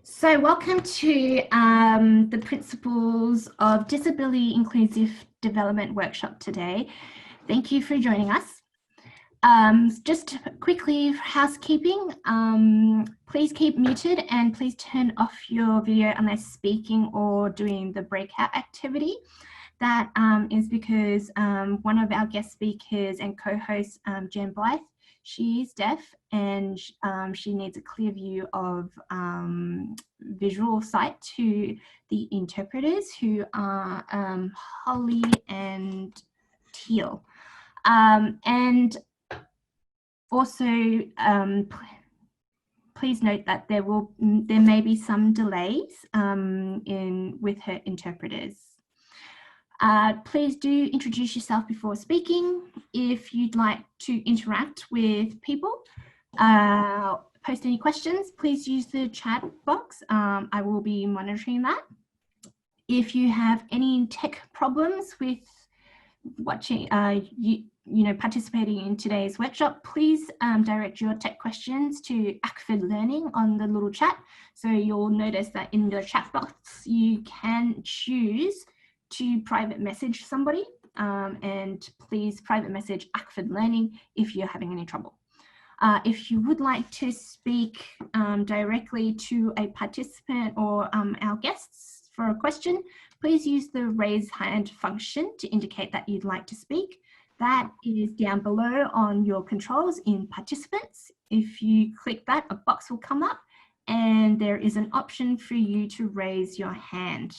So welcome to the Principles of Disability Inclusive Development workshop today. Thank you for joining us. Just quickly, housekeeping, please keep muted and please turn off your video unless speaking or doing the breakout activity. That is because one of our guest speakers and co-hosts, Jen Blythe, she is deaf and she needs a clear view of visual sight to the interpreters, who are Holly and Teal. And also, please note that there may be some delays with her interpreters. Please do introduce yourself before speaking. If you'd like to interact with people, post any questions, please use the chat box. I will be monitoring that. If you have any tech problems with watching, participating in today's workshop, please direct your tech questions to ACFID Learning on the little chat. So you'll notice that in the chat box, you can choose to private message somebody, and please private message ACFID Learning if you're having any trouble. If you would like to speak directly to a participant or our guests for a question, please use the raise hand function to indicate that you'd like to speak. That is down below on your controls in participants. If you click that, a box will come up and there is an option for you to raise your hand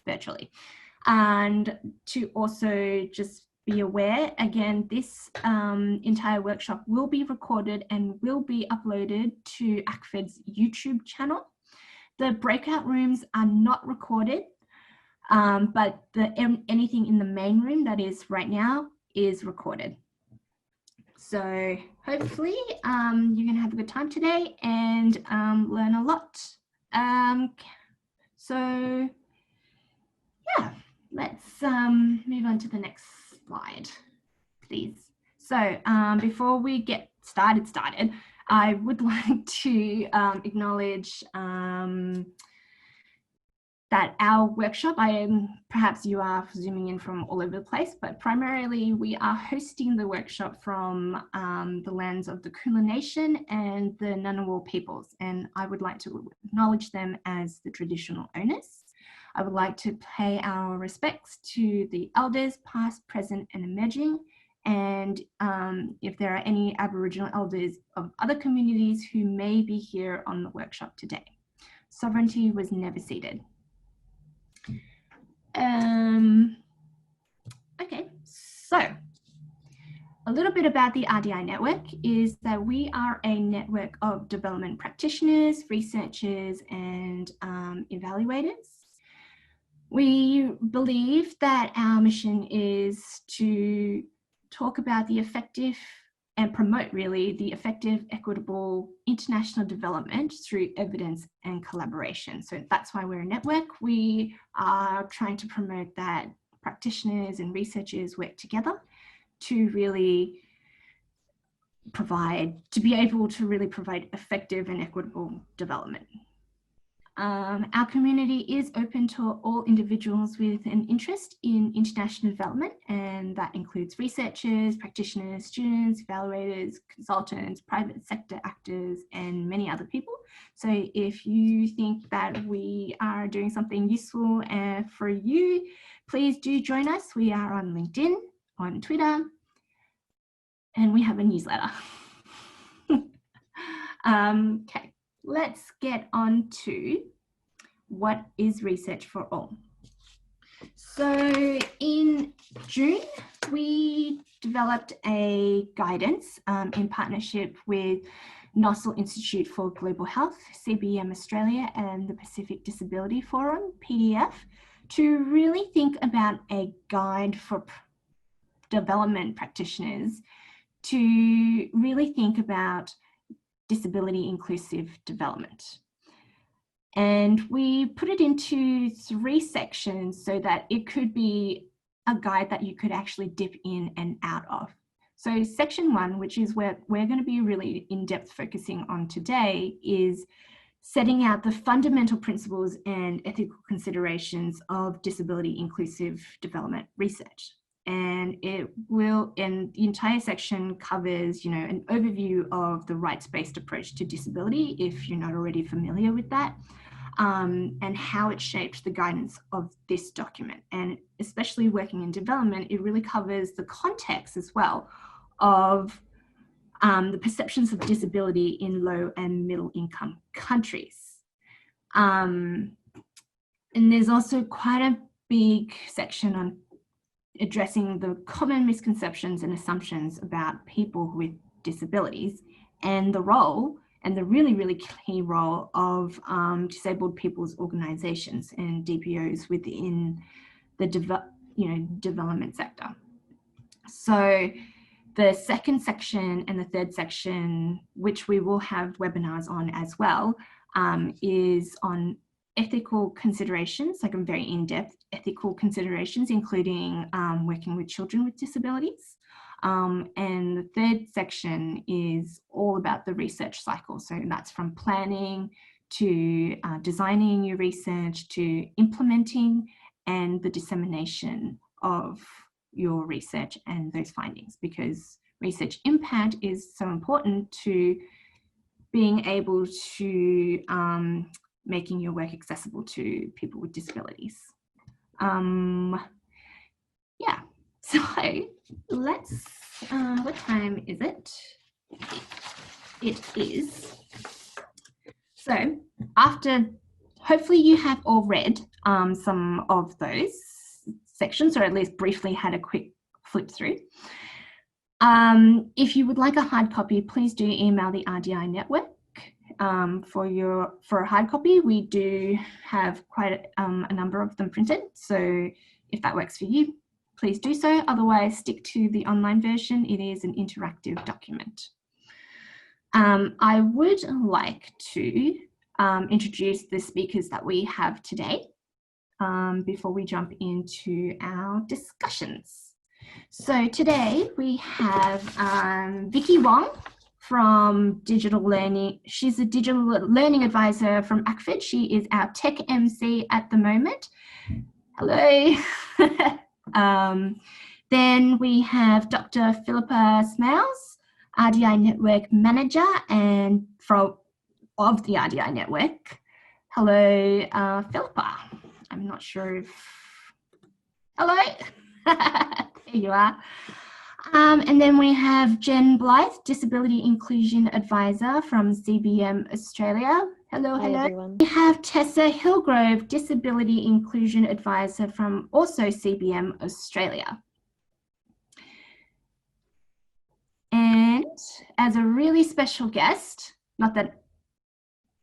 virtually. And to also just be aware, again, this entire workshop will be recorded and will be uploaded to ACFID's YouTube channel. The breakout rooms are not recorded, but anything in the main room that is right now is recorded. So hopefully you're going to have a good time today and learn a lot. So yeah. Let's move on to the next slide, please. So before we get started, I would like to acknowledge that our workshop, perhaps you are zooming in from all over the place, but primarily we are hosting the workshop from the lands of the Kulin Nation and the Ngunnawal peoples, and I would like to acknowledge them as the traditional owners. I would like to pay our respects to the elders, past, present, and emerging. And if there are any Aboriginal elders of other communities who may be here on the workshop today. Sovereignty was never ceded. Okay, so a little bit about the Rdi Network is that we are a network of development practitioners, researchers, and evaluators. We believe that our mission is to talk about the effective and promote really the effective, equitable international development through evidence and collaboration. So that's why we're a network. We are trying to promote that practitioners and researchers work together to really be able to really provide effective and equitable development. Our community is open to all individuals with an interest in international development, and that includes researchers, practitioners, students, evaluators, consultants, private sector actors, and many other people. So if you think that we are doing something useful for you, please do join us. We are on LinkedIn, on Twitter, and we have a newsletter. Okay. Let's get on to what is Research for All. So in June, we developed a guidance in partnership with Nossal Institute for Global Health, CBM Australia, and the Pacific Disability Forum, PDF, to really think about a guide for development practitioners to really think about disability inclusive development. And we put it into 3 sections so that it could be a guide that you could actually dip in and out of. So section 1, which is where we're going to be really in depth focusing on today, is setting out the fundamental principles and ethical considerations of disability inclusive development research. And the entire section covers, an overview of the rights-based approach to disability, if you're not already familiar with that, and how it shaped the guidance of this document. And especially working in development, it really covers the context as well of the perceptions of disability in low and middle income countries. And there's also quite a big section on addressing the common misconceptions and assumptions about people with disabilities and the role, and the really, really key role of disabled people's organisations and DPOs within the development sector. So the second section and the third section, which we will have webinars on as well, is on ethical considerations, like a very in-depth ethical considerations, including working with children with disabilities. And the third section is all about the research cycle. So that's from planning to designing your research to implementing and the dissemination of your research and those findings, because research impact is so important to being able to making your work accessible to people with disabilities. Yeah, so let's, what time is it? It is. So after, hopefully you have all read some of those sections, or at least briefly had a quick flip through. If you would like a hard copy, please do email the Rdi Network for a hard copy. We do have quite a number of them printed, so if that works for you, please do so. Otherwise, stick to the online version. It is an interactive document. I would like to introduce the speakers that we have today before we jump into our discussions. So today we have Vicky Wong from Digital Learning. She's a digital learning advisor from ACFID. She is our tech MC at the moment. Hello. Then we have Dr. Philippa Smales, Rdi Network Manager and of the Rdi Network. Hello, Philippa. I'm not sure if, hello. There you are. And then we have Jen Blythe, Disability Inclusion Advisor from CBM Australia. Hello, hello. Hi, everyone. We have Tessa Hillgrove, Disability Inclusion Advisor from also CBM Australia. And as a really special guest, not that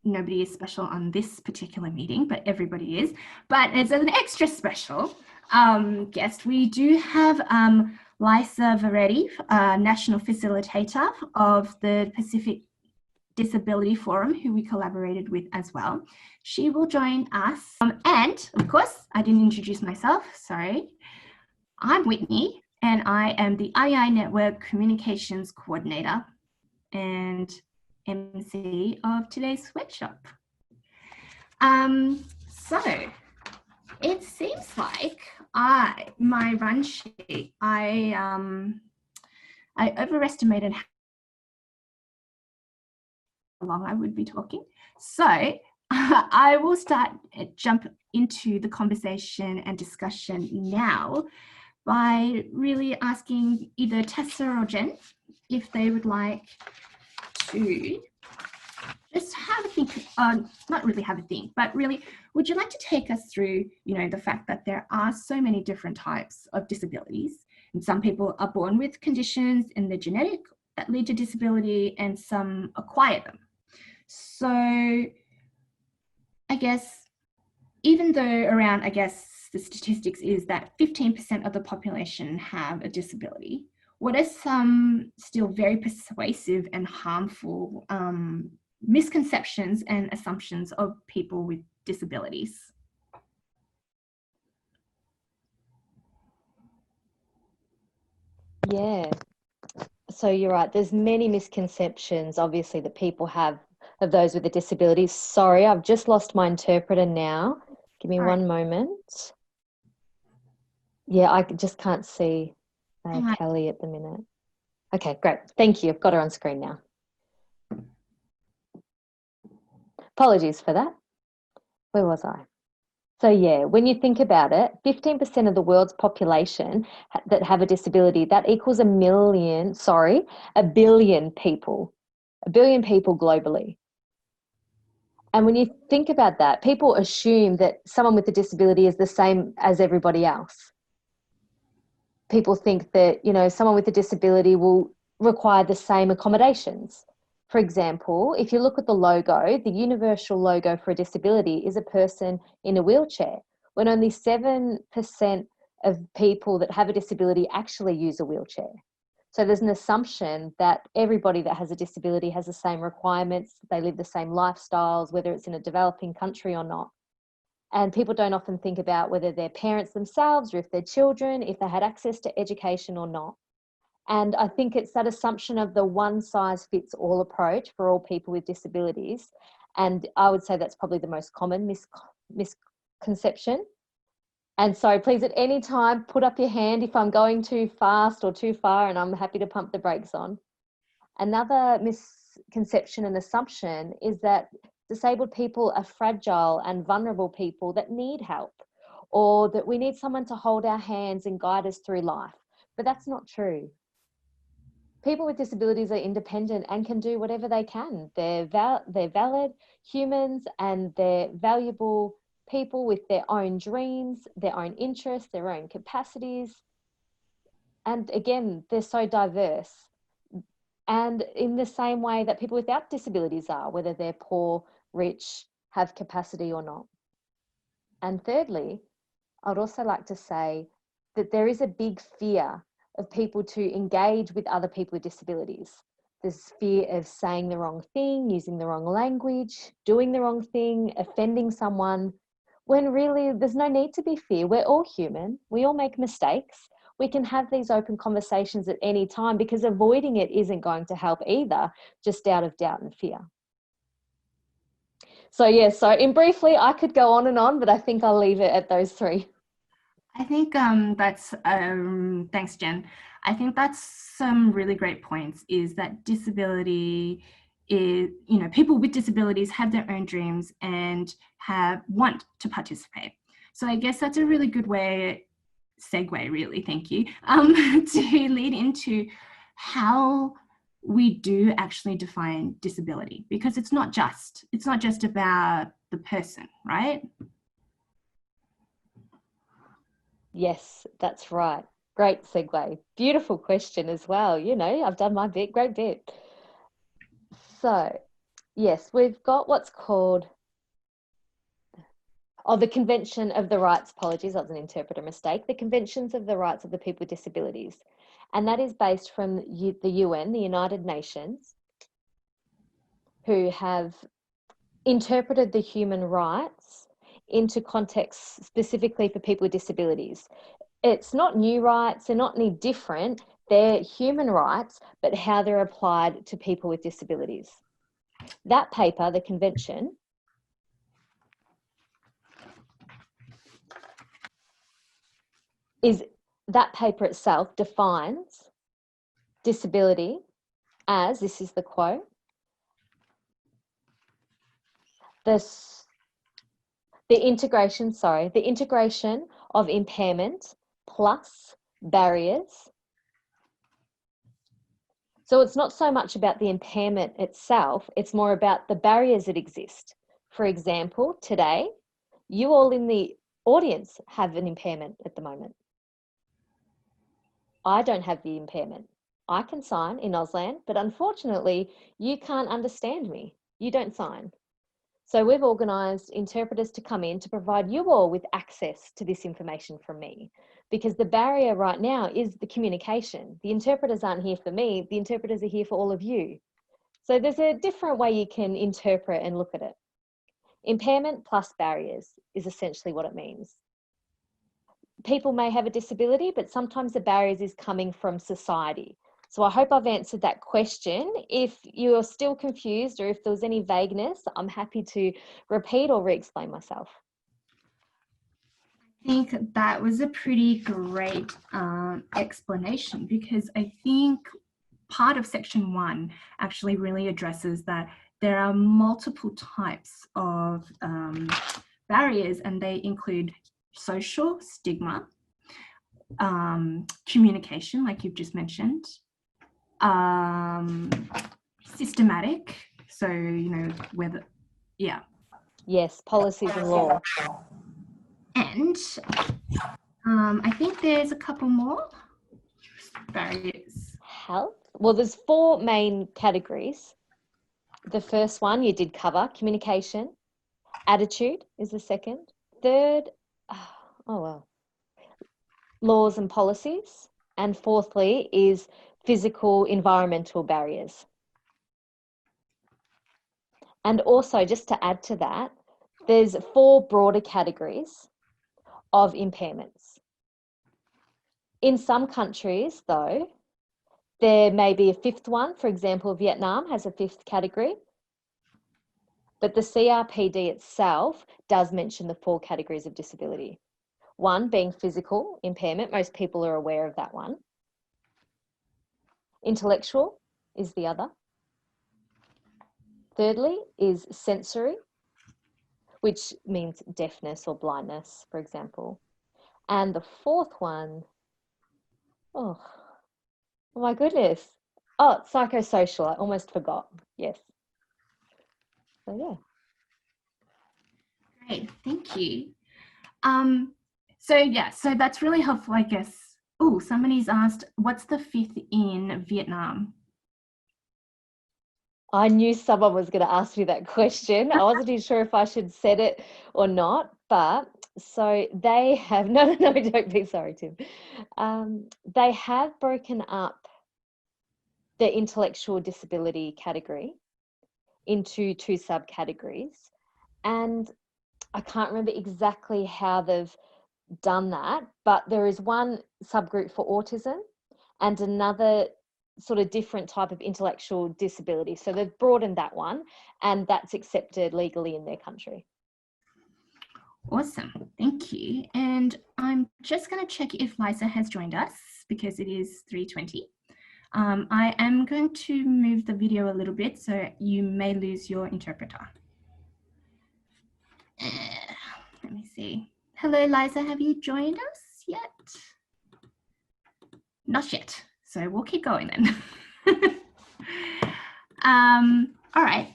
nobody is special on this particular meeting, but everybody is, but as an extra special guest, we do have Lisa Varetti, National Facilitator of the Pacific Disability Forum, who we collaborated with as well. She will join us. And of course, I didn't introduce myself, sorry. I'm Whitney, and I am the Rdi Network Communications Coordinator and MC of today's workshop. So it seems like my run sheet, I overestimated how long I would be talking. So I will jump into the conversation and discussion now by really asking either Tessa or Jen if they would like to just have a think, not really have a think, but really, would you like to take us through, the fact that there are so many different types of disabilities, and some people are born with conditions in the genetic that lead to disability, and some acquire them. So I guess, even though around, the statistics is that 15% of the population have a disability, what are some still very persuasive and harmful misconceptions and assumptions of people with disabilities? Yeah, so you're right. There's many misconceptions, obviously, that people have of those with a disability. Sorry, I've just lost my interpreter now. Give me All right. one moment. Yeah, I just can't see Kelly at the minute. Okay, great. Thank you. I've got her on screen now. Apologies for that. Where was I? So yeah, when you think about it, 15% of the world's population that have a disability, that equals a billion people. A billion people globally. And when you think about that, people assume that someone with a disability is the same as everybody else. People think that, you know, someone with a disability will require the same accommodations. For example, if you look at the logo, the universal logo for a disability is a person in a wheelchair, when only 7% of people that have a disability actually use a wheelchair. So there's an assumption that everybody that has a disability has the same requirements, they live the same lifestyles, whether it's in a developing country or not. And people don't often think about whether they're parents themselves or if they're children, if they had access to education or not. And I think it's that assumption of the one size fits all approach for all people with disabilities. And I would say that's probably the most common misconception. And so please, at any time, put up your hand if I'm going too fast or too far, and I'm happy to pump the brakes on. Another misconception and assumption is that disabled people are fragile and vulnerable people that need help, or that we need someone to hold our hands and guide us through life. But that's not true. People with disabilities are independent and can do whatever they can. They're valid humans, and they're valuable people with their own dreams, their own interests, their own capacities. And again, they're so diverse. And in the same way that people without disabilities are, whether they're poor, rich, have capacity or not. And thirdly, I'd also like to say that there is a big fear of people to engage with other people with disabilities. There's fear of saying the wrong thing, using the wrong language, doing the wrong thing, offending someone, when really there's no need to be fear. We're all human. We all make mistakes. We can have these open conversations at any time, because avoiding it isn't going to help either, just out of doubt and fear. So yeah, so in briefly, I could go on and on, but I think I'll leave it at those three. I think thanks, Jen. I think that's some really great points, is that disability is, you know, people with disabilities have their own dreams and want to participate. So I guess that's a really good segue, really, thank you, to lead into how we do actually define disability, because it's not just about the person, right? Yes, that's right. Great segue. Beautiful question as well. You know, I've done my bit, great bit. So, yes, we've got what's called the Convention of the Rights, apologies, that was an interpreter mistake, the Conventions of the Rights of the People with Disabilities. And that is based from the UN, the United Nations, who have interpreted the human rights into context specifically for people with disabilities. It's not new rights, they're not any different, they're human rights, but how they're applied to people with disabilities. That paper, the convention, that paper itself defines disability as, this is the quote, the integration of impairment plus barriers. So it's not so much about the impairment itself, it's more about the barriers that exist. For example, today, you all in the audience have an impairment at the moment. I don't have the impairment. I can sign in Auslan, but unfortunately, you can't understand me. You don't sign. So we've organised interpreters to come in to provide you all with access to this information from me, because the barrier right now is the communication. The interpreters aren't here for me, the interpreters are here for all of you. So there's a different way you can interpret and look at it. Impairment plus barriers is essentially what it means. People may have a disability, but sometimes the barriers is coming from society. So I hope I've answered that question. If you're still confused or if there was any vagueness, I'm happy to repeat or re-explain myself. I think that was a pretty great explanation, because I think part of section 1 actually really addresses that there are multiple types of barriers, and they include social stigma, communication, like you've just mentioned, systematic, so, you know, whether, yeah. Yes, policies and law. And I think there's a couple more barriers. Health. Well, there's 4 main categories. The first one you did cover, communication. Attitude is the second. Third, laws and policies. And fourthly is physical environmental barriers. And also, just to add to that, there's 4 broader categories of impairments. In some countries, though, there may be a 5th one. For example, Vietnam has a 5th category. But the CRPD itself does mention the 4 categories of disability. One being physical impairment. Most people are aware of that one. Intellectual is the other. Thirdly is sensory, which means deafness or blindness, for example. And the 4th one, oh my goodness. Oh, psychosocial. I almost forgot. Yes. So yeah. Great, thank you. So that's really helpful, I guess. Oh, somebody's asked, what's the 5th in Vietnam? I knew someone was going to ask me that question. I wasn't even sure if I should said it or not, but so they have, no, don't be sorry, Tim. They have broken up the intellectual disability category into 2 subcategories. And I can't remember exactly how they've done that, but there is one subgroup for autism and another sort of different type of intellectual disability. So they've broadened that one, and that's accepted legally in their country. Awesome, thank you. And I'm just going to check if Liza has joined us, because it is 3:20. I am going to move the video a little bit, so you may lose your interpreter. Let me see. Hello, Liza, have you joined us yet? Not yet, so we'll keep going then. All right.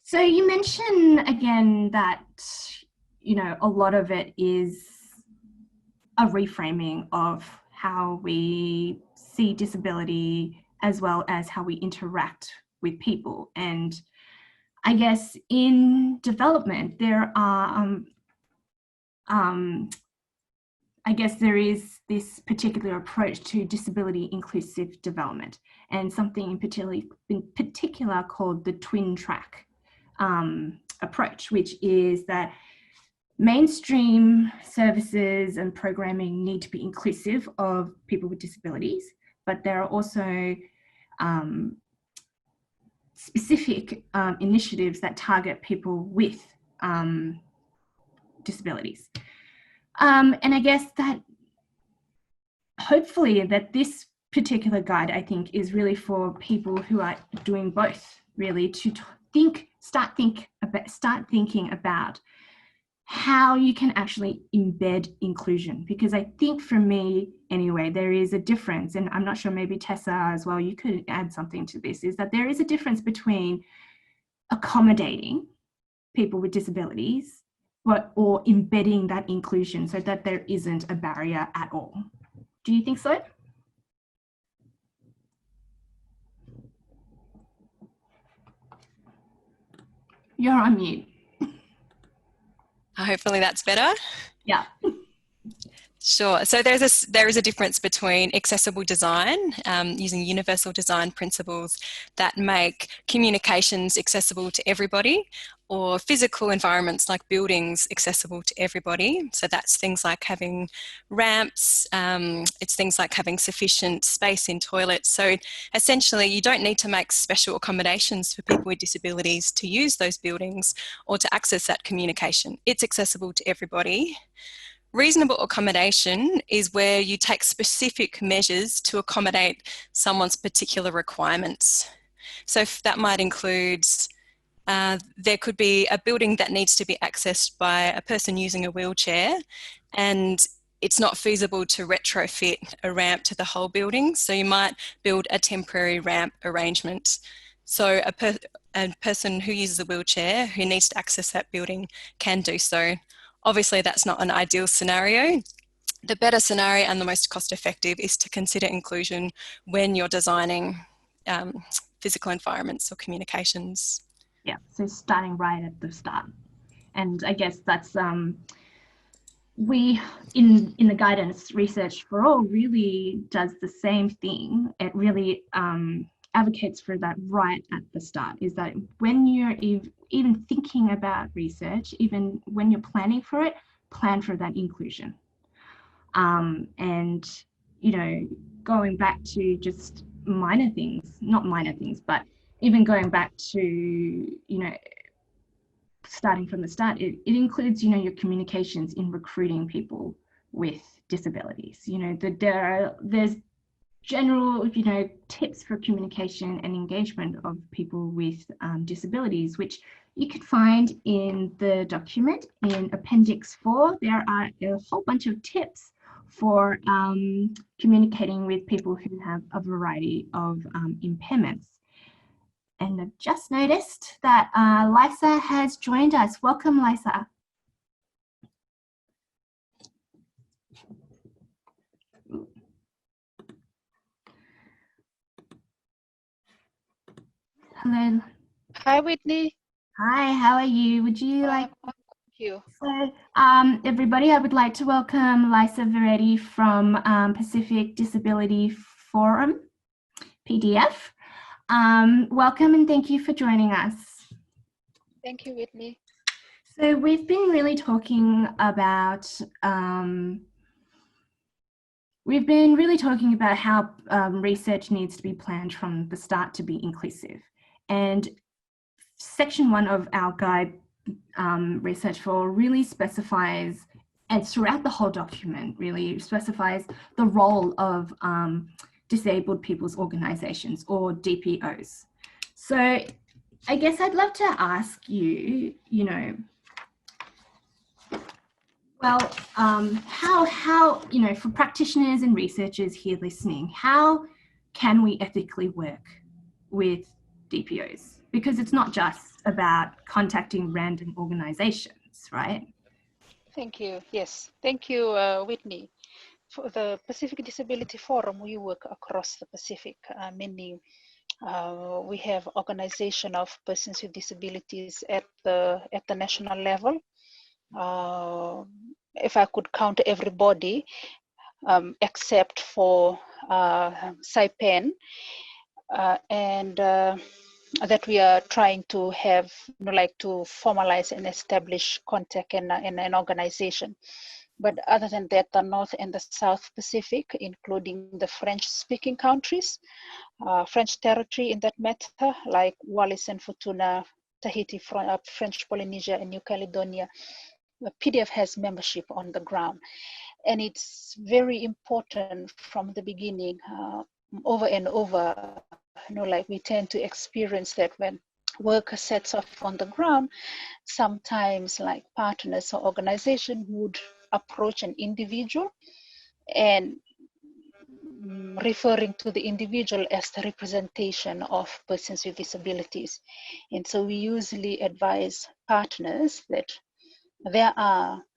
So you mentioned again that, you know, a lot of it is a reframing of how we see disability as well as how we interact with people. And I guess in development, there are, I guess there is this particular approach to disability inclusive development, and something in particular called the twin track approach, which is that mainstream services and programming need to be inclusive of people with disabilities, but there are also specific initiatives that target people with disabilities. And I guess that hopefully that this particular guide, I think, is really for people who are doing both, really, to start thinking about how you can actually embed inclusion. Because I think for me, anyway, there is a difference, and I'm not sure, maybe Tessa as well, you could add something to this, is that there is a difference between accommodating people with disabilities, or embedding that inclusion so that there isn't a barrier at all. Do you think so? You're on mute. Hopefully that's better. Yeah. Sure. So there is a difference between accessible design, using universal design principles that make communications accessible to everybody, or physical environments like buildings accessible to everybody. So that's things like having ramps, it's things like having sufficient space in toilets. So essentially you don't need to make special accommodations for people with disabilities to use those buildings or to access that communication. It's accessible to everybody. Reasonable accommodation is where you take specific measures to accommodate someone's particular requirements. So that might include, there could be a building that needs to be accessed by a person using a wheelchair, and it's not feasible to retrofit a ramp to the whole building. So you might build a temporary ramp arrangement. So a person who uses a wheelchair who needs to access that building can do so. Obviously, that's not an ideal scenario. The better scenario and the most cost effective is to consider inclusion when you're designing physical environments or communications. Yeah, so starting right at the start. And I guess that's, we, in the guidance, Research for All really does the same thing. It really advocates for that right at the start, is that when you're even thinking about research, even when you're planning for it, plan for that inclusion. And, you know, going back to just minor things, not minor things, but even going back to, you know, starting from the start, it includes, you know, your communications in recruiting people with disabilities. You know, there's general, you know, tips for communication and engagement of people with disabilities, which you can find in the document in Appendix 4. There are a whole bunch of tips for communicating with people who have a variety of impairments. And I've just noticed that Lisa has joined us. Welcome, Lisa. Hello. Hi, Whitney. Hi, how are you? Would you like? Thank you. So, everybody, I would like to welcome Lisa Veretti from Pacific Disability Forum, PDF. Welcome and thank you for joining us. Thank you, Whitney. So we've been really talking about how research needs to be planned from the start to be inclusive. And section 1 of our guide, Research for All, really specifies, and throughout the whole document really specifies the role of disabled people's organisations, or DPOs. So I guess I'd love to ask you, you know, well, how, you know, for practitioners and researchers here listening, how can we ethically work with DPOs? Because it's not just about contacting random organizations, right? Thank you. Yes, thank you, Whitney. For the Pacific Disability Forum, we work across the Pacific, meaning we have organization of persons with disabilities at the national level. If I could count everybody, except for Saipan, and that we are trying to have, you know, like to formalize and establish contact in an organization. But other than that, the North and the South Pacific, including the French-speaking countries, French territory in that matter, like Wallis and Futuna, Tahiti, French Polynesia, and New Caledonia, PDF has membership on the ground. And it's very important from the beginning, over and over, you know, like we tend to experience that when work sets off on the ground, sometimes like partners or organization would approach an individual and referring to the individual as the representation of persons with disabilities. And so we usually advise partners that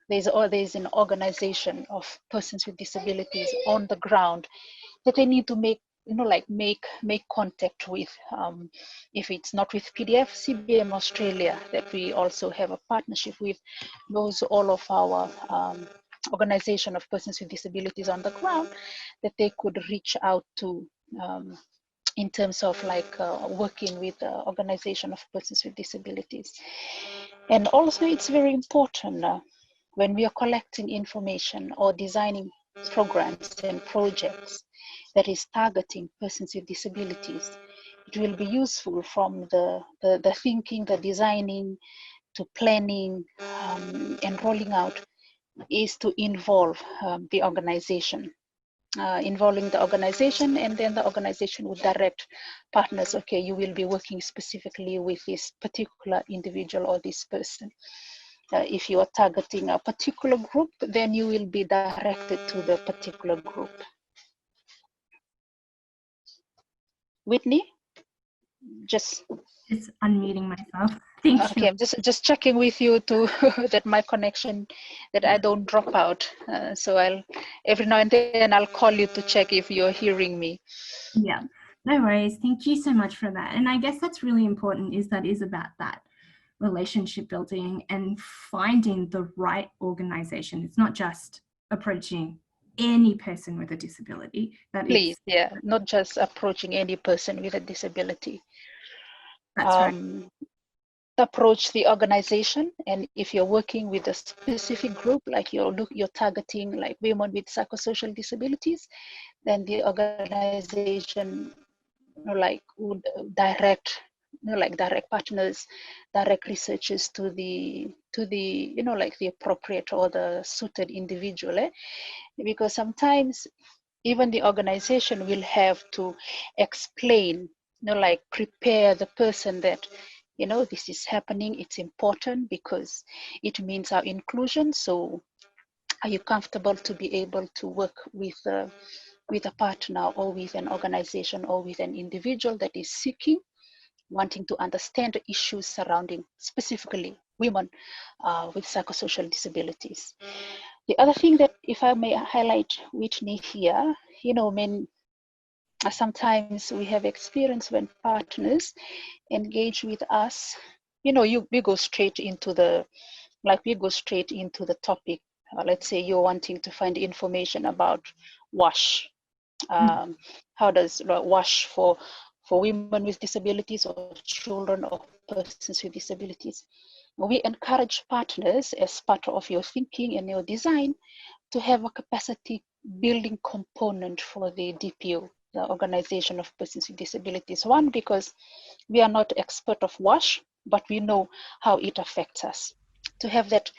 there's an organization of persons with disabilities on the ground that they need to make, you know, like make contact with. If it's not with PDF, CBM Australia, that we also have a partnership with, knows all of our organization of persons with disabilities on the ground that they could reach out to in terms of like working with the organization of persons with disabilities. And also it's very important when we are collecting information or designing programs and projects that is targeting persons with disabilities, it will be useful from the thinking, the designing, to planning and rolling out, is to involve the organization. Involving the organization, and then the organization would direct partners, okay, you will be working specifically with this particular individual or this person. If you are targeting a particular group, then you will be directed to the particular group. Whitney, just unmuting myself. Thank you. Okay, I'm just checking with you to that my connection, that I don't drop out. So I'll every now and then I'll call you to check if you're hearing me. Yeah, no worries. Thank you so much for that. And I guess that's really important, is about that relationship building and finding the right organization. It's not just approaching any person with a disability. Please, yeah, not just approaching any person with a disability. That's right. Approach the organization, and if you're working with a specific group, like you're targeting like women with psychosocial disabilities, then the organization like would direct direct partners, direct researchers to the like the appropriate or the suited individual, because sometimes even the organization will have to explain, like prepare the person that this is happening, it's important because it means our inclusion. So are you comfortable to be able to work with a partner or with an organization or with an individual that is wanting to understand the issues surrounding specifically women with psychosocial disabilities. The other thing that, if I may highlight, Whitney, here, sometimes we have experience when partners engage with us, we go straight into the topic. Let's say you're wanting to find information about WASH. How does WASH for women with disabilities or children or persons with disabilities? We encourage partners, as part of your thinking and your design, to have a capacity building component for the DPO, the Organization of Persons with Disabilities. One, because we are not expert of WASH, but we know how it affects us. To have that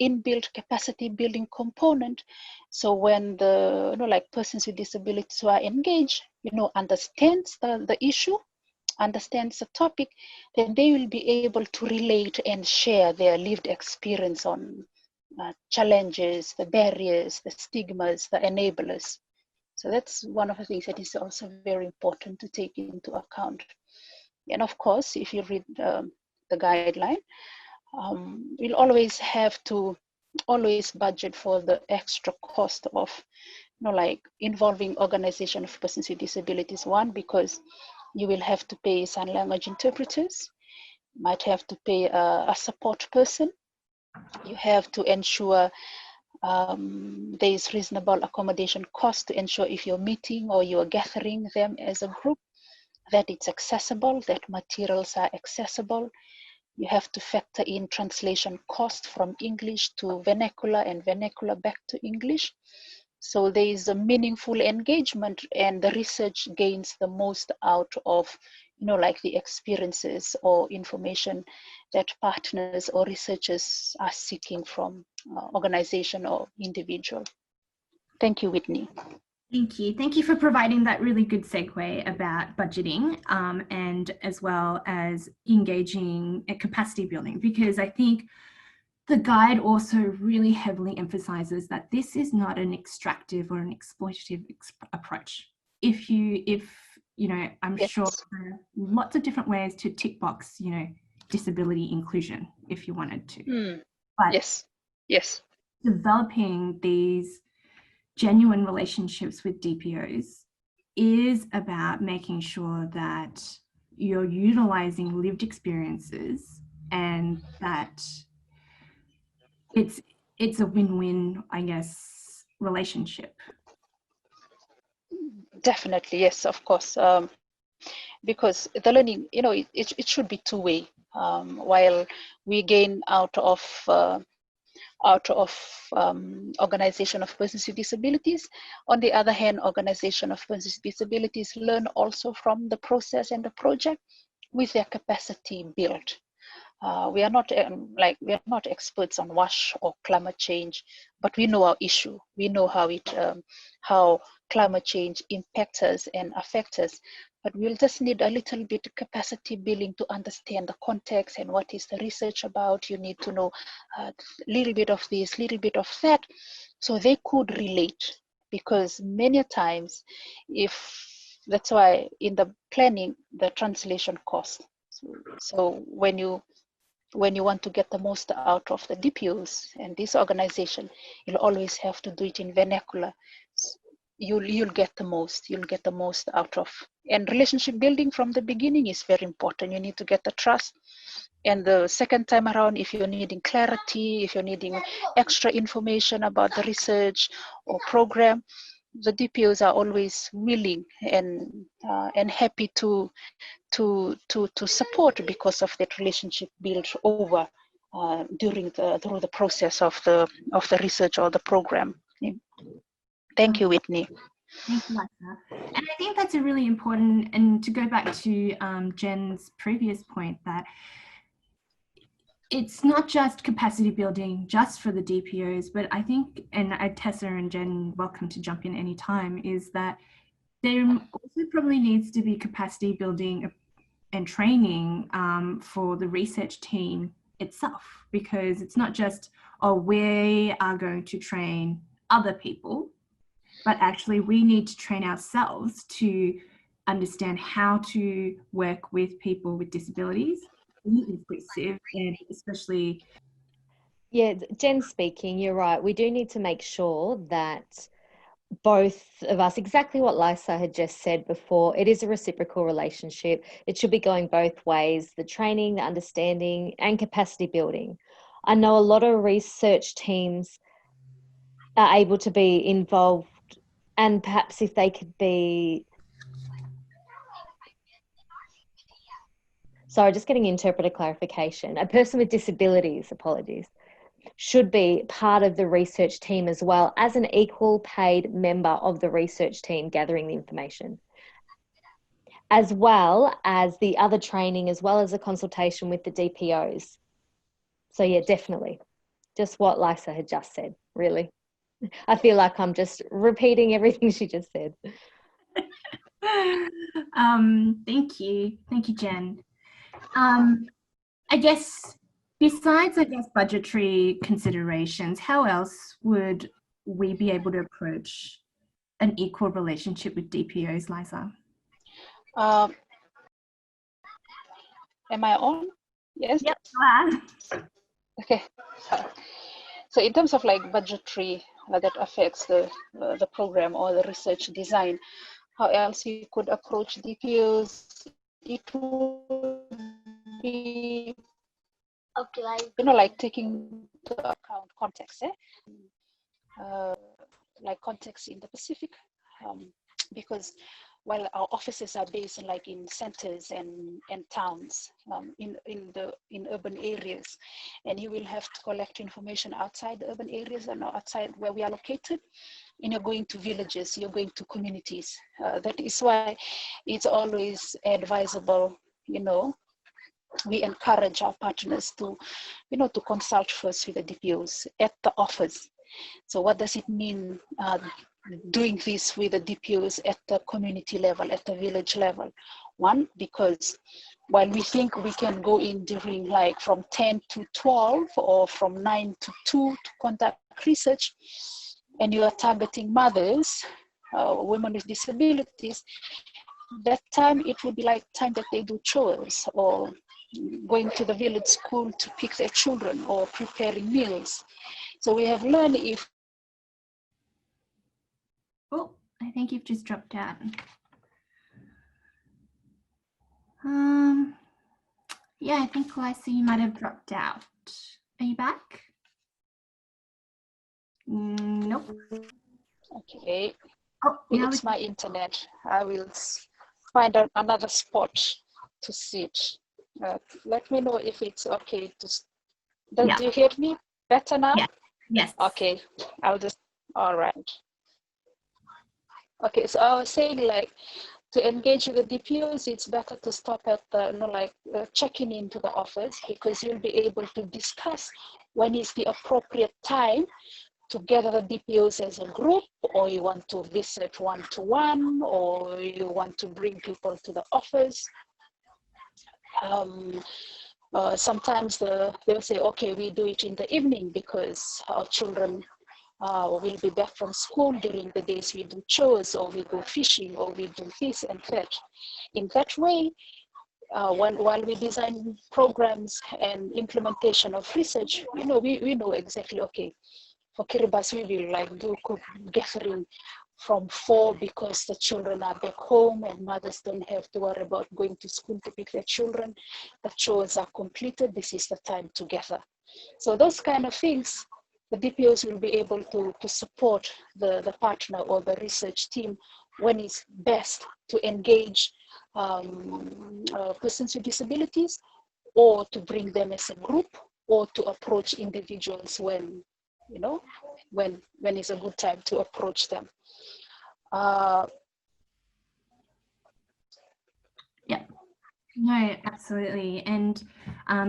inbuilt capacity building component, so when the persons with disabilities who are engaged, understands the issue, understands the topic, then they will be able to relate and share their lived experience on challenges, the barriers, the stigmas, the enablers. So that's one of the things that is also very important to take into account. And of course, if you read the guideline, we'll always have to budget for the extra cost of involving organization of persons with disabilities. One, because you will have to pay sign language interpreters, might have to pay a support person. You have to ensure there is reasonable accommodation cost to ensure if you're meeting or you're gathering them as a group, that it's accessible, that materials are accessible. You have to factor in translation cost from English to vernacular and vernacular back to English. So there is a meaningful engagement, and the research gains the most out of, the experiences or information that partners or researchers are seeking from organization or individual. Thank you, Whitney. Thank you. Thank you for providing that really good segue about budgeting and as well as engaging at capacity building, because I think the guide also really heavily emphasizes that this is not an extractive or an exploitative approach. I'm Yes. sure there are lots of different ways to tick box, disability inclusion if you wanted to. But yes, developing these genuine relationships with DPOs is about making sure that you're utilizing lived experiences and that it's it's a win-win, I guess, relationship. Definitely, yes, of course. Because the learning, it should be two-way. While we gain out of organization of persons with disabilities, on the other hand, organization of persons with disabilities learn also from the process and the project with their capacity built. We are not experts on WASH or climate change, but we know our issue. We know how climate change impacts us and affects us. But we'll just need a little bit of capacity building to understand the context and what is the research about. You need to know a little bit of this, little bit of that, so they could relate. Because many times, that's why in the planning, the translation costs. So when you want to get the most out of the DPOs and this organization, you'll always have to do it in vernacular. You'll get the most out of. And relationship building from the beginning is very important. You need to get the trust. And the second time around, if you're needing clarity, if you're needing extra information about the research or program, the DPOs are always willing and happy to support because of that relationship built over through the process of the research or the program. Thank you, Whitney. Thank you, Lisa. And I think that's a really important, and to go back to Jen's previous point, that it's not just capacity building just for the DPOs, but I think, and Tessa and Jen, welcome to jump in anytime, is that there also probably needs to be capacity building and training for the research team itself, because it's not just, oh, we are going to train other people, but actually we need to train ourselves to understand how to work with people with disabilities, be inclusive, and especially. Yeah, Jen speaking, you're right. We do need to make sure that both of us, exactly what Lisa had just said before, it is a reciprocal relationship. It should be going both ways, the training, the understanding, and capacity building. I know a lot of research teams are able to be involved, and perhaps if they could be, sorry, just getting interpreter clarification, a person with disabilities, apologies, should be part of the research team as well as an equal paid member of the research team gathering the information, as well as the other training, as well as a consultation with the DPOs. So yeah, definitely. Just what Lisa had just said, really. I feel like I'm just repeating everything she just said. Thank you, Jen. I guess besides, budgetary considerations, how else would we be able to approach an equal relationship with DPOs, Lisa? Am I on? Yes. Yep, you are. Okay. So in terms of like budgetary that affects the program or the research design, how else you could approach DPOs? It would be, like taking into account context, like context in the Pacific, because while our offices are based in centers and towns, in urban areas, and you will have to collect information outside the urban areas and outside where we are located, and you're going to villages, you're going to communities. That is why it's always advisable, we encourage our partners to consult first with the DPOs at the office. So what does it mean doing this with the DPOs at the community level, at the village level? One, because while we think we can go in during from 10 to 12 or from 9 to 2 to conduct research, and you are targeting mothers, women with disabilities, that time it would be like time that they do chores or going to the village school to pick their children or preparing meals. So we have learned if... Oh, I think you've just dropped out. Yeah, I think Lisa, you might have dropped out. Are you back? Nope. Okay, Oh, now it's my internet. I will find another spot to sit. Let me know if it's okay. Do you hear me better now? Yeah. Yes. Okay, I'll just, all right. Okay, so I was saying, like, to engage with the DPOs, it's better to stop at the, checking into the office, because you'll be able to discuss when is the appropriate time to gather the DPOs as a group, or you want to visit one-to-one, or you want to bring people to the office. Sometimes they'll say, okay, we do it in the evening because our children will be back from school. During the days we do chores, or we go fishing, or we do this and that. In that way, while we design programs and implementation of research, we know exactly, okay, for Kiribati, we will like do gathering from 4 because the children are back home and mothers don't have to worry about going to school to pick their children. The chores are completed. This is the time to gather. So those kind of things, the DPOs will be able to support the partner or the research team when it's best to engage persons with disabilities, or to bring them as a group, or to approach individuals when it's a good time to approach them. Yeah. No, absolutely. And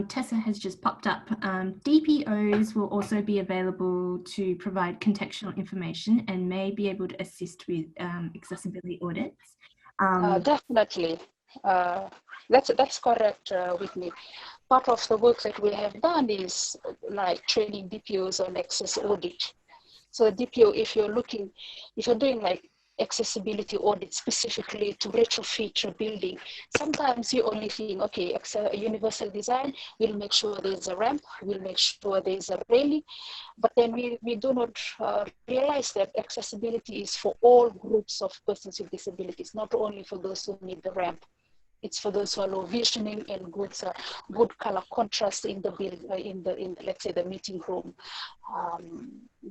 Tessa has just popped up. DPOs will also be available to provide contextual information and may be able to assist with accessibility audits. Definitely. That's correct, Whitney. Part of the work that we have done is like training DPOs on access audit. So DPO, if you're doing like accessibility audit specifically to retrofit your building, sometimes you only think, okay, universal design, we'll make sure there's a ramp, we'll make sure there's a railing, but then we do not realize that accessibility is for all groups of persons with disabilities, not only for those who need the ramp. It's for those who are low visioning and good color contrast in the let's say the meeting room.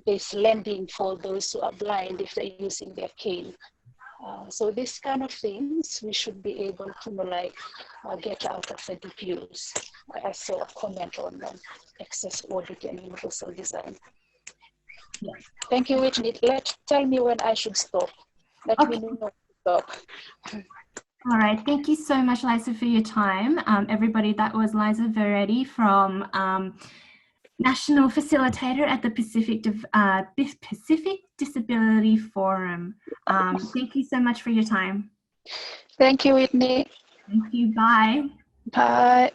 There's landing for those who are blind if they're using their cane. So these kind of things we should be able to get out of the DPUs. I saw a comment on access audit and universal design. Yeah. Thank you, Whitney. Tell me when I should stop. Let me know when to stop. All right, thank you so much, Liza, for your time. Everybody, that was Liza Veretti from National Facilitator at the Pacific Disability Forum. Thank you so much for your time. Thank you, Whitney. Thank you, bye. Bye.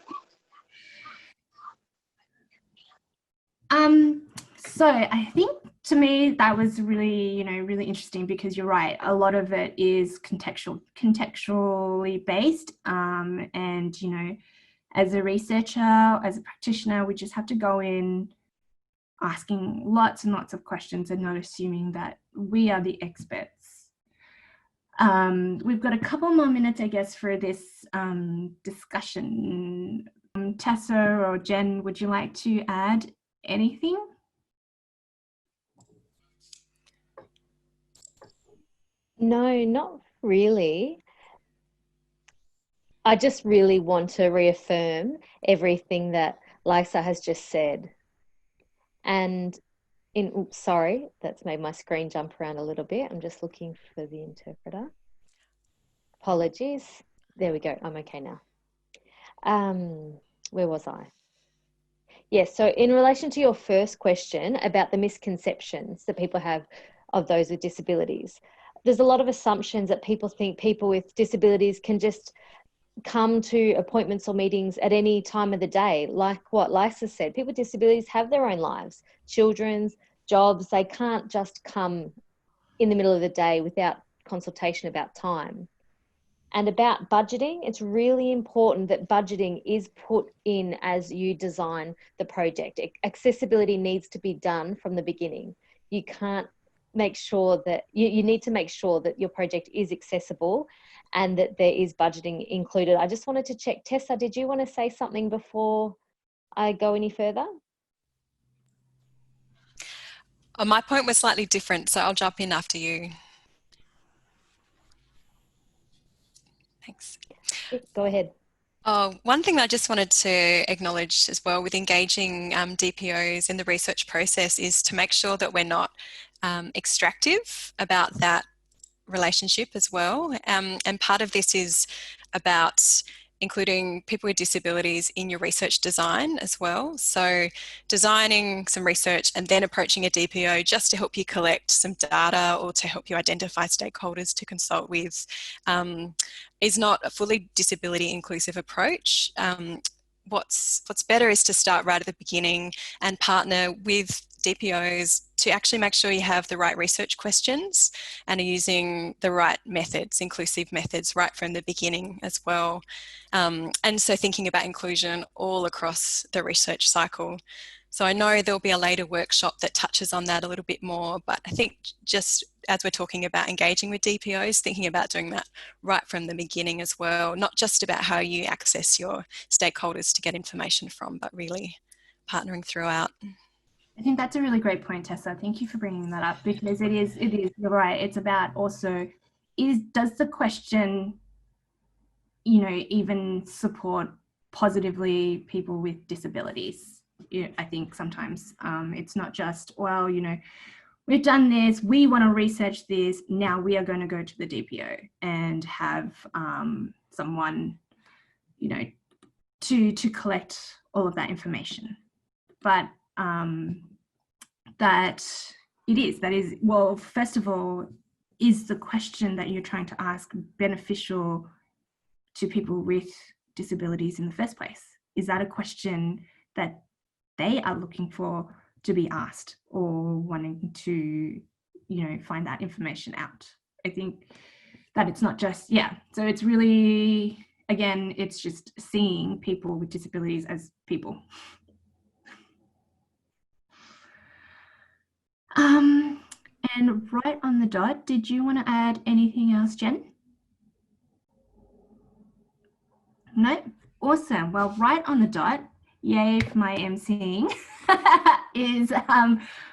So I think to me that was really, really interesting, because you're right. A lot of it is contextually based, and as a researcher, as a practitioner, we just have to go in asking lots and lots of questions and not assuming that we are the experts. We've got a couple more minutes, I guess, for this discussion. Tessa or Jen, would you like to add anything? No, not really. I just really want to reaffirm everything that Liza has just said. And oops, sorry, that's made my screen jump around a little bit. I'm just looking for the interpreter. Apologies. There we go. I'm okay now. Where was I? Yes, so in relation to your first question about the misconceptions that people have of those with disabilities, there's a lot of assumptions that people think people with disabilities can just come to appointments or meetings at any time of the day. Like what Liza said, people with disabilities have their own lives, children's, jobs. They can't just come in the middle of the day without consultation about time. And about budgeting, it's really important that budgeting is put in as you design the project. Accessibility needs to be done from the beginning. You can't make sure that you need to make sure that your project is accessible and that there is budgeting included. I just wanted to check. Tessa, did you want to say something before I go any further? Oh, my point was slightly different, so I'll jump in after you. Thanks. Go ahead. Oh, one thing that I just wanted to acknowledge as well with engaging DPOs in the research process is to make sure that we're not extractive about that relationship as well. And part of this is about including people with disabilities in your research design as well. So designing some research and then approaching a DPO just to help you collect some data or to help you identify stakeholders to consult with is not a fully disability inclusive approach. What's better is to start right at the beginning and partner with DPOs to actually make sure you have the right research questions and are using the right methods, inclusive methods, right from the beginning as well. And so thinking about inclusion all across the research cycle. So I know there'll be a later workshop that touches on that a little bit more, but I think just as we're talking about engaging with DPOs, thinking about doing that right from the beginning as well, not just about how you access your stakeholders to get information from, but really partnering throughout. I think that's a really great point, Tessa. Thank you for bringing that up, because it is, you're right. It's about also, does the question, even support positively people with disabilities? I think sometimes it's not just, well, we've done this, we want to research this, now we are going to go to the DPO and have someone, to collect all of that information. But that is, well, first of all, is the question that you're trying to ask beneficial to people with disabilities in the first place? Is that a question that they are looking for to be asked or wanting to, find that information out? I think that it's not just, so it's really, again, it's just seeing people with disabilities as people. And right on the dot, did you want to add anything else, Jen? No? Awesome. Well, right on the dot, yay for my emceeing, is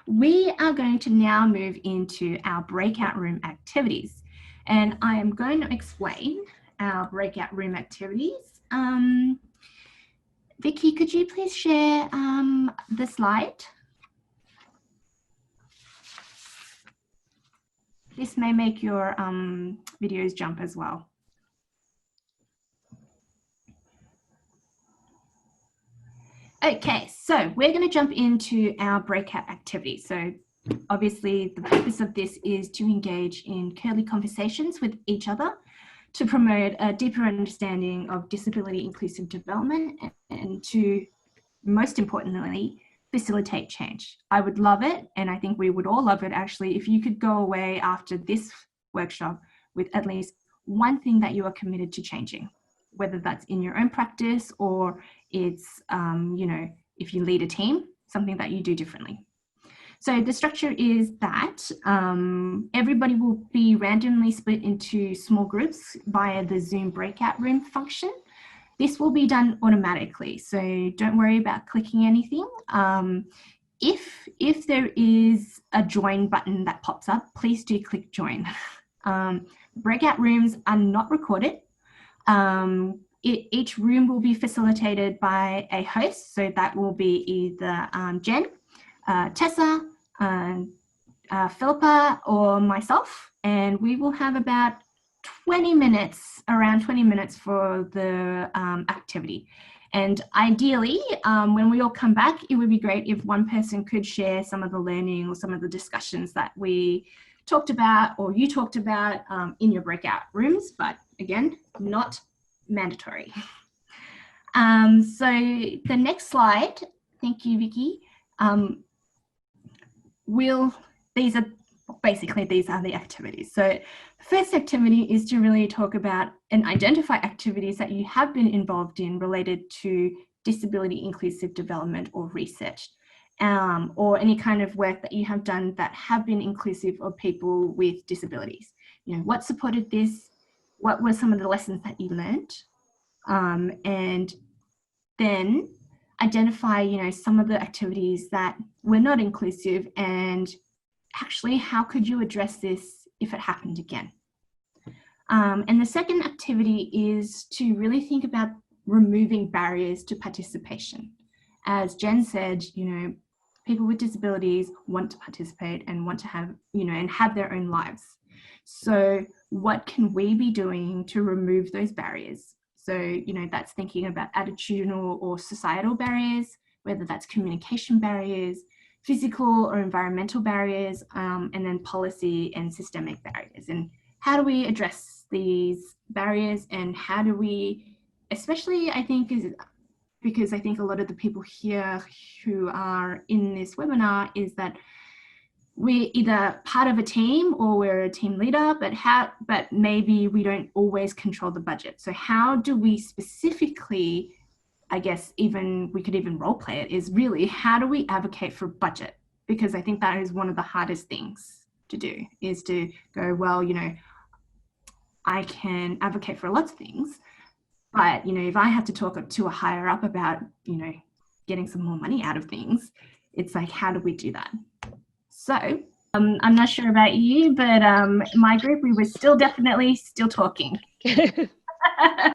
we are going to now move into our breakout room activities. And I am going to explain our breakout room activities. Vicky, could you please share the slide? This may make your videos jump as well. Okay, so we're going to jump into our breakout activity. So obviously the purpose of this is to engage in curly conversations with each other to promote a deeper understanding of disability inclusive development and to, most importantly, facilitate change. I would love it, and I think we would all love it actually, if you could go away after this workshop with at least one thing that you are committed to changing, whether that's in your own practice or it's, if you lead a team, something that you do differently. So the structure is that everybody will be randomly split into small groups via the Zoom breakout room function. This will be done automatically, so don't worry about clicking anything. If there is a join button that pops up, please do click join. Breakout rooms are not recorded. Each room will be facilitated by a host, so that will be either Jen, Tessa, Philippa, or myself, and we will have about 20 minutes, around 20 minutes for the activity. And ideally, when we all come back, it would be great if one person could share some of the learning or some of the discussions that we talked about or you talked about in your breakout rooms, but again, not mandatory. So the next slide, thank you, Vicky. These are the activities. So the first activity is to really talk about and identify activities that you have been involved in related to disability inclusive development or research, or any kind of work that you have done that have been inclusive of people with disabilities. What supported this? What were some of the lessons that you learned? And then identify, some of the activities that were not inclusive and actually, how could you address this if it happened again? And the second activity is to really think about removing barriers to participation. As Jen said, people with disabilities want to participate and want to have, and have their own lives. So what can we be doing to remove those barriers? So, that's thinking about attitudinal or societal barriers, whether that's communication barriers, physical or environmental barriers, and then policy and systemic barriers. And how do we address these barriers, and how do we, especially I think because I think a lot of the people here who are in this webinar is that we're either part of a team or we're a team leader, but maybe we don't always control the budget. So how do we specifically, I guess we could even role play it, is really how do we advocate for budget? Because I think that is one of the hardest things to do, is to go, well, I can advocate for lots of things, but, if I have to talk to a higher up about, getting some more money out of things, it's like, how do we do that? So I'm not sure about you, but my group, we were definitely still talking. I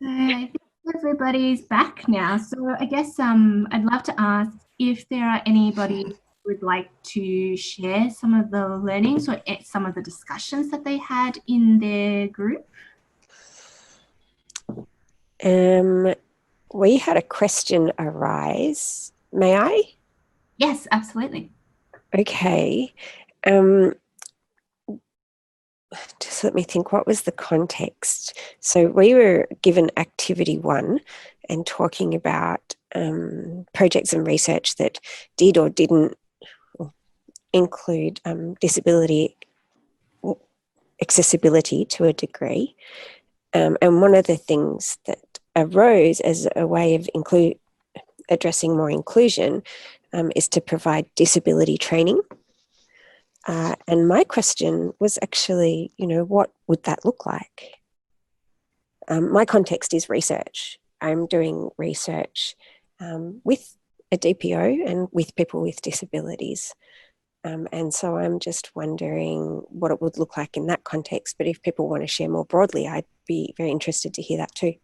think everybody's back now. So I guess I'd love to ask if there are anybody who would like to share some of the learnings or some of the discussions that they had in their group. We had a question arise. May I? Yes, absolutely. Okay. Just let me think, what was the context? So we were given activity 1 and talking about projects and research that did or didn't include disability accessibility to a degree. And one of the things that arose as a way of addressing more inclusion is to provide disability training. And my question was actually, what would that look like? My context is research. I'm doing research with a DPO and with people with disabilities. And so I'm just wondering what it would look like in that context. But if people want to share more broadly, I'd be very interested to hear that too.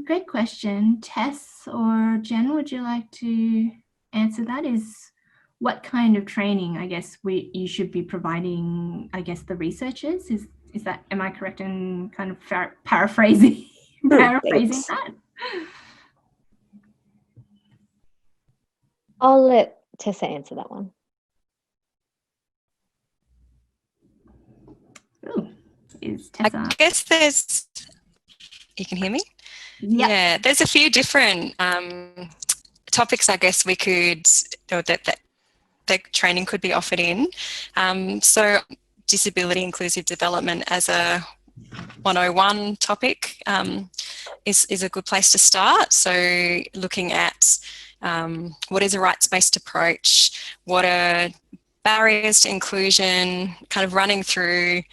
Great question. Tess or Jen, would you like to answer that? What kind of training, I guess, you should be providing, I guess, the researchers? Is that, am I correct in kind of paraphrasing that? I'll let Tessa answer that one. Ooh, is Tessa? I guess you can hear me? Yep. Yeah, there's a few different topics I guess we could, or that training could be offered in. So disability inclusive development as a 101 topic is a good place to start. So looking at what is a rights-based approach, what are barriers to inclusion, kind of running through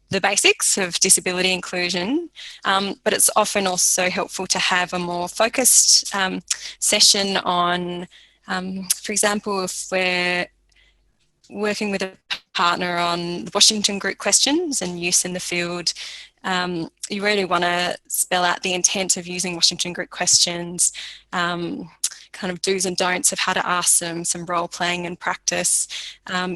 the basics of disability inclusion, but it's often also helpful to have a more focused session on, for example, if we're working with a partner on the Washington Group questions and use in the field, you really want to spell out the intent of using Washington Group questions, kind of do's and don'ts of how to ask them, some role playing and practice,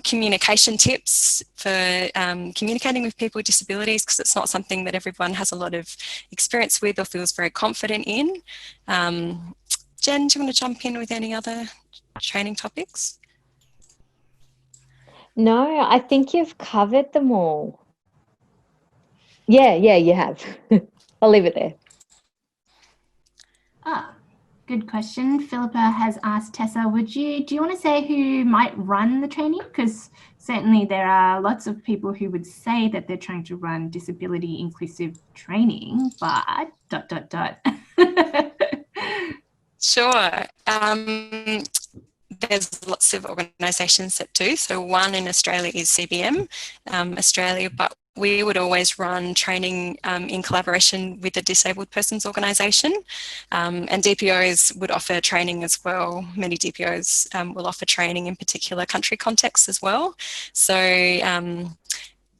communication tips for communicating with people with disabilities, because it's not something that everyone has a lot of experience with or feels very confident in. Jen, do you want to jump in with any other training topics? No, I think you've covered them all. Yeah, you have. I'll leave it there. Good question. Philippa has asked Tessa, do you want to say who might run the training? Because certainly there are lots of people who would say that they're trying to run disability inclusive training, but ... Sure. There's lots of organisations that do. So one in Australia is CBM Australia, but we would always run training in collaboration with the disabled persons organisation, and DPOs would offer training as well. Many DPOs will offer training in particular country contexts as well. So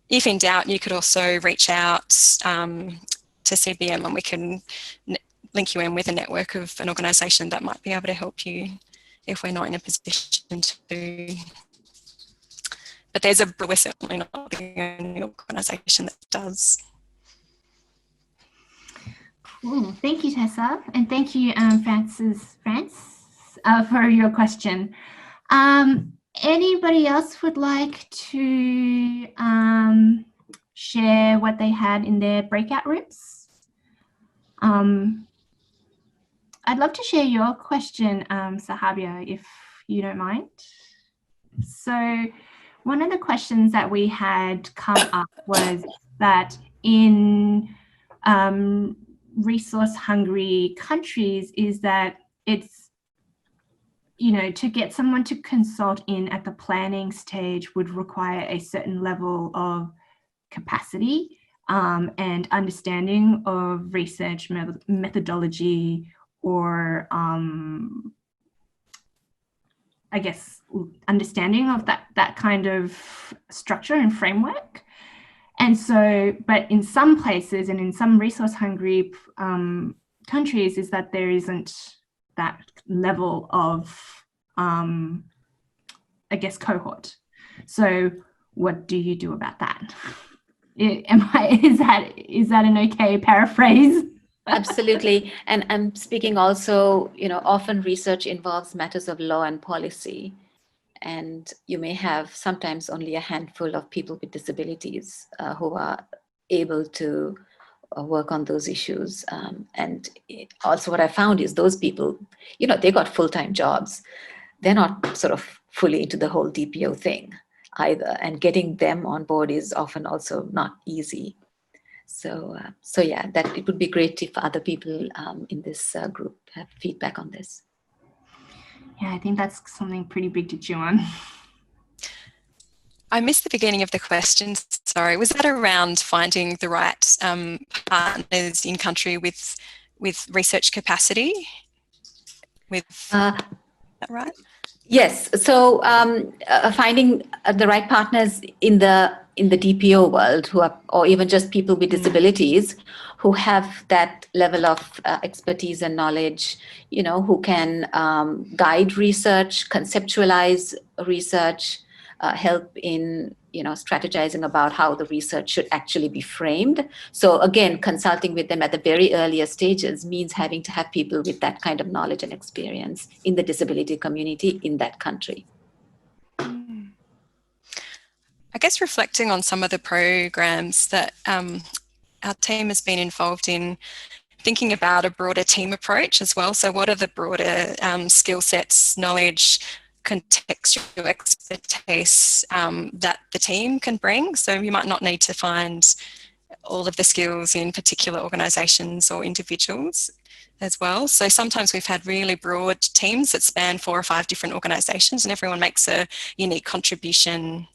if in doubt, you could also reach out to CBM, and we can link you in with a network of an organisation that might be able to help you if we're not in a position to. But we're certainly not the only organisation that does. Cool. Thank you, Tessa. And thank you, France, for your question. Anybody else would like to share what they had in their breakout rooms? I'd love to share your question, Sahabia, if you don't mind. So one of the questions that we had come up was that in resource-hungry countries is that it's, you know, to get someone to consult in at the planning stage would require a certain level of capacity and understanding of research methodology, or I guess understanding of that kind of structure and framework. And so, but in some places and in some resource-hungry countries is that there isn't that level of, I guess, cohort. So what do you do about that? Is that an okay paraphrase? Absolutely. And I'm speaking also, you know, often research involves matters of law and policy. And you may have sometimes only a handful of people with disabilities who are able to work on those issues. And also what I found is those people, you know, they got full-time jobs. They're not sort of fully into the whole DPO thing either. And getting them on board is often also not easy. So yeah, that it would be great if other people in this group have feedback on this. Yeah, I think that's something pretty big to chew on. I missed the beginning of the question, sorry. Was that around finding the right partners in country with research capacity? Is that right? Yes. So finding the right partners in the DPO world who are, or even just people with disabilities who have that level of expertise and knowledge, you know, who can guide research, conceptualize research, help in, you know, strategizing about how the research should actually be framed. So again, consulting with them at the very earlier stages means having to have people with that kind of knowledge and experience in the disability community in that country. I guess reflecting on some of the programs that our team has been involved in, thinking about a broader team approach as well. So what are the broader skill sets, knowledge, contextual expertise that the team can bring? So you might not need to find all of the skills in particular organisations or individuals as well. So sometimes we've had really broad teams that span 4 or 5 different organisations, and everyone makes a unique contribution.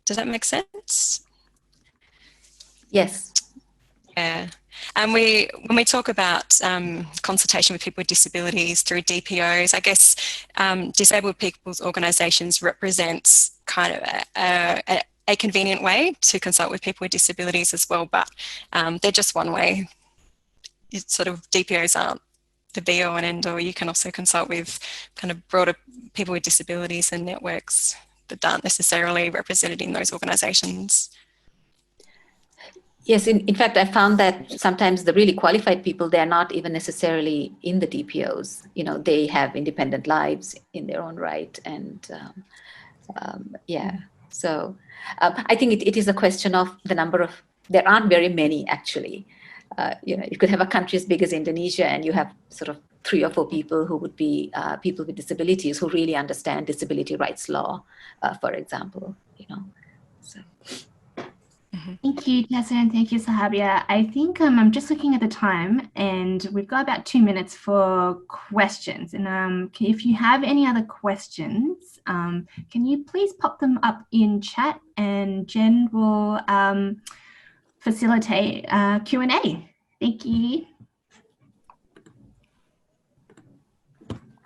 Does that make sense? Yes. Yeah. And when we talk about consultation with people with disabilities through DPOs, I guess disabled people's organisations represents kind of a convenient way to consult with people with disabilities as well, but they're just one way. It's sort of DPOs aren't the be-all and end-all. You can also consult with kind of broader people with disabilities and networks that aren't necessarily represented in those organisations. Yes, in fact, I found that sometimes the really qualified people, they're not even necessarily in the DPOs. You know, they have independent lives in their own right. And yeah, so I think it is a question of the number of, there aren't very many actually. You know, you could have a country as big as Indonesia and you have sort of 3 or 4 people who would be people with disabilities who really understand disability rights law, for example, you know, so. Thank you, Tessa, and thank you, Sahabia. I think I'm just looking at the time, and we've got about 2 minutes for questions. And if you have any other questions, can you please pop them up in chat, and Jen will facilitate Q&A. Thank you.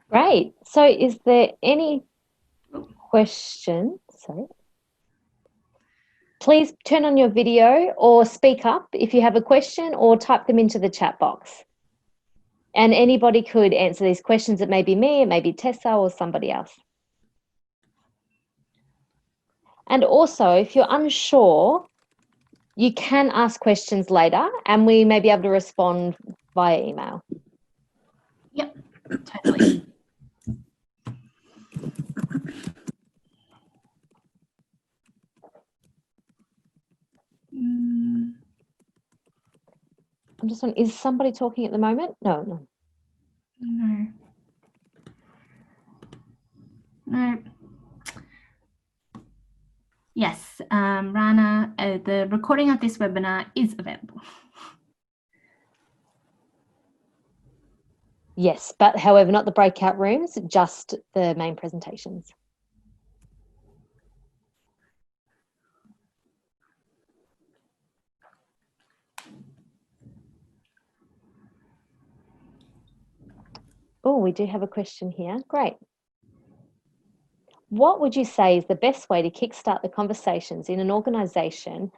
Great. So is there any question? Sorry. Please turn on your video or speak up if you have a question, or type them into the chat box. And anybody could answer these questions. It may be me, it may be Tessa, or somebody else. And also, if you're unsure, you can ask questions later and we may be able to respond via email. Yep, totally. I'm just wondering, is somebody talking at the moment? No. No. Yes, Rana, the recording of this webinar is available. Yes, but however, not the breakout rooms, just the main presentations. Oh, we do have a question here. Great. What would you say is the best way to kickstart the conversations in an organisation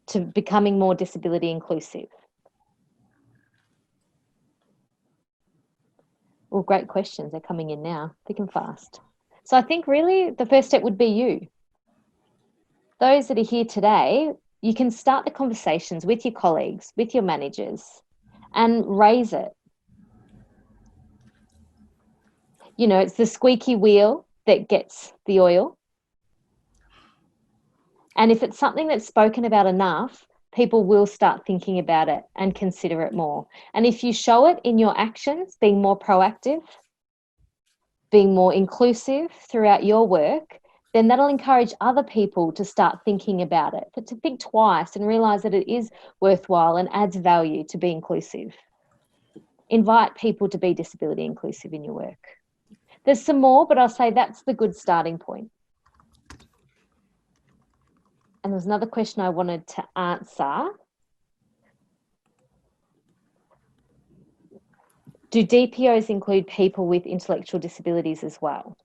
to becoming more disability inclusive? Well, great questions. They're coming in now, thick and fast. So I think really the first step would be you. Those that are here today, you can start the conversations with your colleagues, with your managers, and raise it. You know, it's the squeaky wheel that gets the oil. And if it's something that's spoken about enough, people will start thinking about it and consider it more. And if you show it in your actions, being more proactive, being more inclusive throughout your work, then that'll encourage other people to start thinking about it, but to think twice and realise that it is worthwhile and adds value to be inclusive. Invite people to be disability inclusive in your work. There's some more, but I'll say that's the good starting point. And there's another question I wanted to answer. Do DPOs include people with intellectual disabilities as well?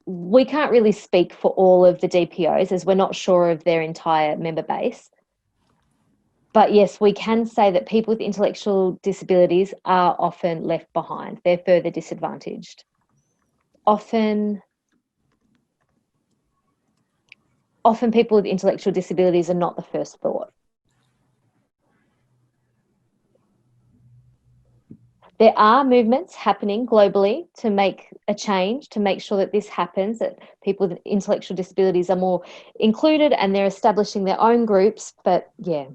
We can't really speak for all of the DPOs as we're not sure of their entire member base. But yes, we can say that people with intellectual disabilities are often left behind. They're further disadvantaged. Often people with intellectual disabilities are not the first thought. There are movements happening globally to make a change, to make sure that this happens, that people with intellectual disabilities are more included and they're establishing their own groups, but yeah.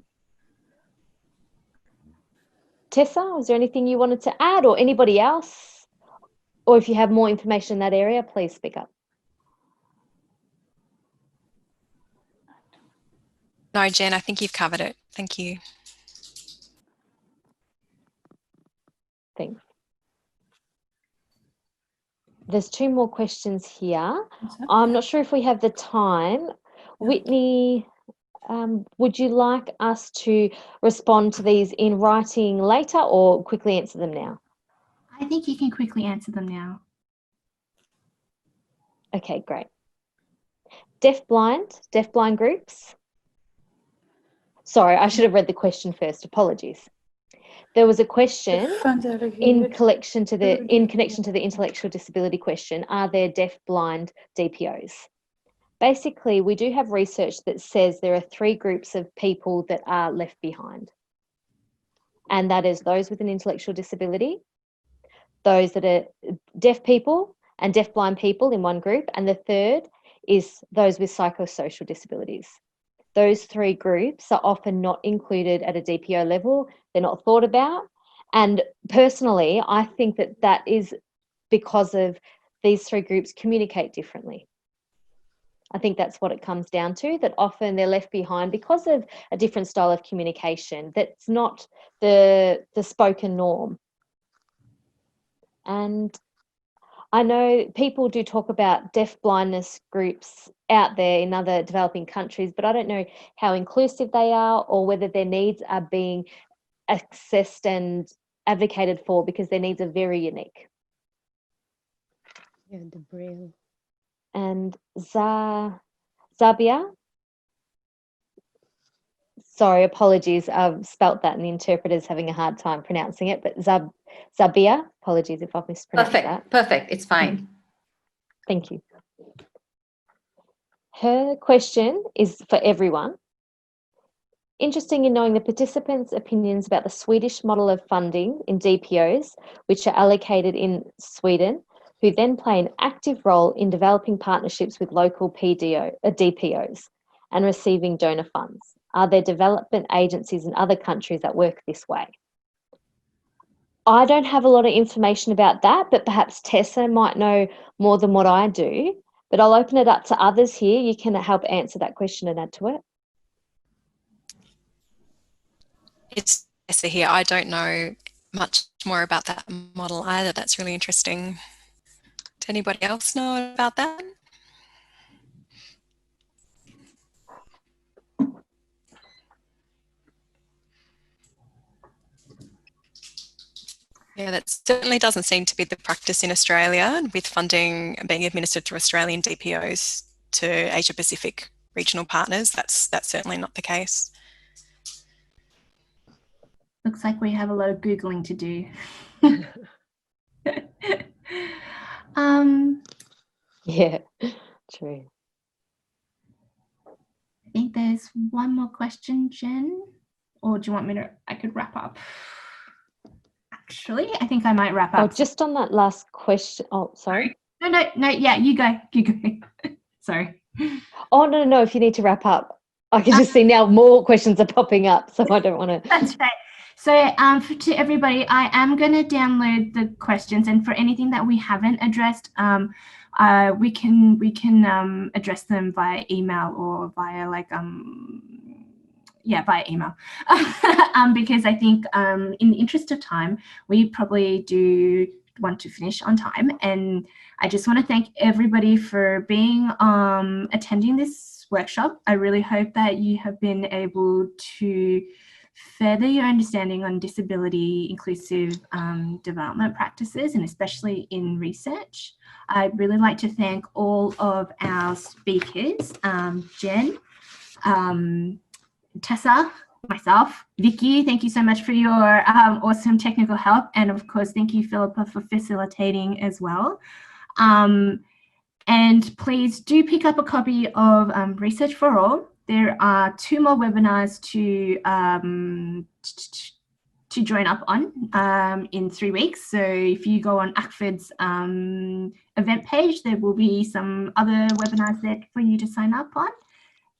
Tessa, was there anything you wanted to add, or anybody else? Or if you have more information in that area, please speak up. No, Jen, I think you've covered it. Thank you. Thanks. There's 2 more questions here. I'm not sure if we have the time. Whitney, would you like us to respond to these in writing later or quickly answer them now? I think you can quickly answer them now. Okay, great. Deafblind groups. Sorry, I should have read the question first. Apologies. There was a question in connection to the intellectual disability question. Are there deaf-blind DPOs? Basically, we do have research that says there are 3 groups of people that are left behind. And that is those with an intellectual disability, those that are deaf people and deaf-blind people in one group, and the third is those with psychosocial disabilities. Those 3 groups are often not included at a DPO level. They're not thought about. And personally, I think that that is because of these 3 groups communicate differently. I think that's what it comes down to, that often they're left behind because of a different style of communication that's not the spoken norm. And I know people do talk about deaf blindness groups out there in other developing countries, but I don't know how inclusive they are or whether their needs are being accessed and advocated for, because their needs are very unique. Yeah, the braille. And Zabia, sorry, apologies, I've spelt that and the interpreter's having a hard time pronouncing it, but Zabia, apologies if I've mispronounced that. Perfect, it's fine. Thank you. Her question is for everyone. Interesting in knowing the participants' opinions about the Swedish model of funding in DPOs, which are allocated in Sweden, who then play an active role in developing partnerships with local DPOs and receiving donor funds. Are there development agencies in other countries that work this way? I don't have a lot of information about that, but perhaps Tessa might know more than what I do. But I'll open it up to others here. You can help answer that question and add to it. It's Tessa here. I don't know much more about that model either. That's really interesting. Does anybody else know about that? Yeah, that certainly doesn't seem to be the practice in Australia, with funding being administered through Australian DPOs to Asia Pacific regional partners. That's certainly not the case. Looks like we have a lot of Googling to do. Yeah, true. I think there's one more question, Jen. Or do you want me to? I could wrap up. Actually, I think I might wrap up. Oh, just on that last question. Oh, sorry. No. Yeah, you go. You go. Sorry. Oh, no. If you need to wrap up, I can just see now more questions are popping up, so I don't want to. That's right. So to everybody, I am going to download the questions, and for anything that we haven't addressed, we can address them via email or via via email. Because I think in the interest of time, we probably do want to finish on time, and I just want to thank everybody for being attending this workshop. I really hope that you have been able to further your understanding on disability inclusive development practices, and especially in research. I'd really like to thank all of our speakers, Jen, Tessa, myself, Vicky, thank you so much for your awesome technical help. And of course, thank you, Philippa, for facilitating as well. And please do pick up a copy of Research for All. There are 2 more webinars to join up on in 3 weeks. So if you go on ACFID's event page, there will be some other webinars there for you to sign up on.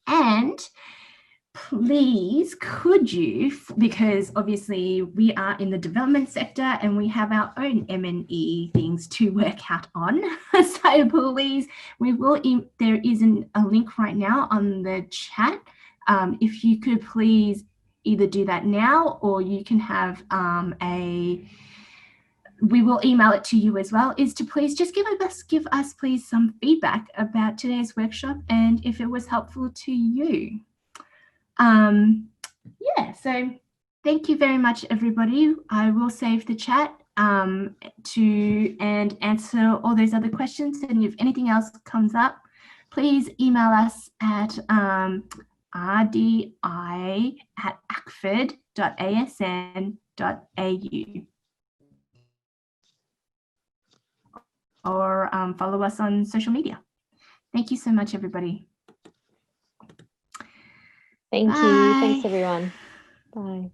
And please, could you, because obviously we are in the development sector and we have our own M&E things to work out on. So please, there is a link right now on the chat. If you could please either do that now, or you can have we will email it to you as well, is to please just give us please some feedback about today's workshop and if it was helpful to you. Yeah, so thank you very much, everybody. I will save the chat and answer all those other questions. And if anything else comes up, please email us at rdi@acfid.asn.au or follow us on social media. Thank you so much, everybody. Thank you. Thanks, everyone. Bye.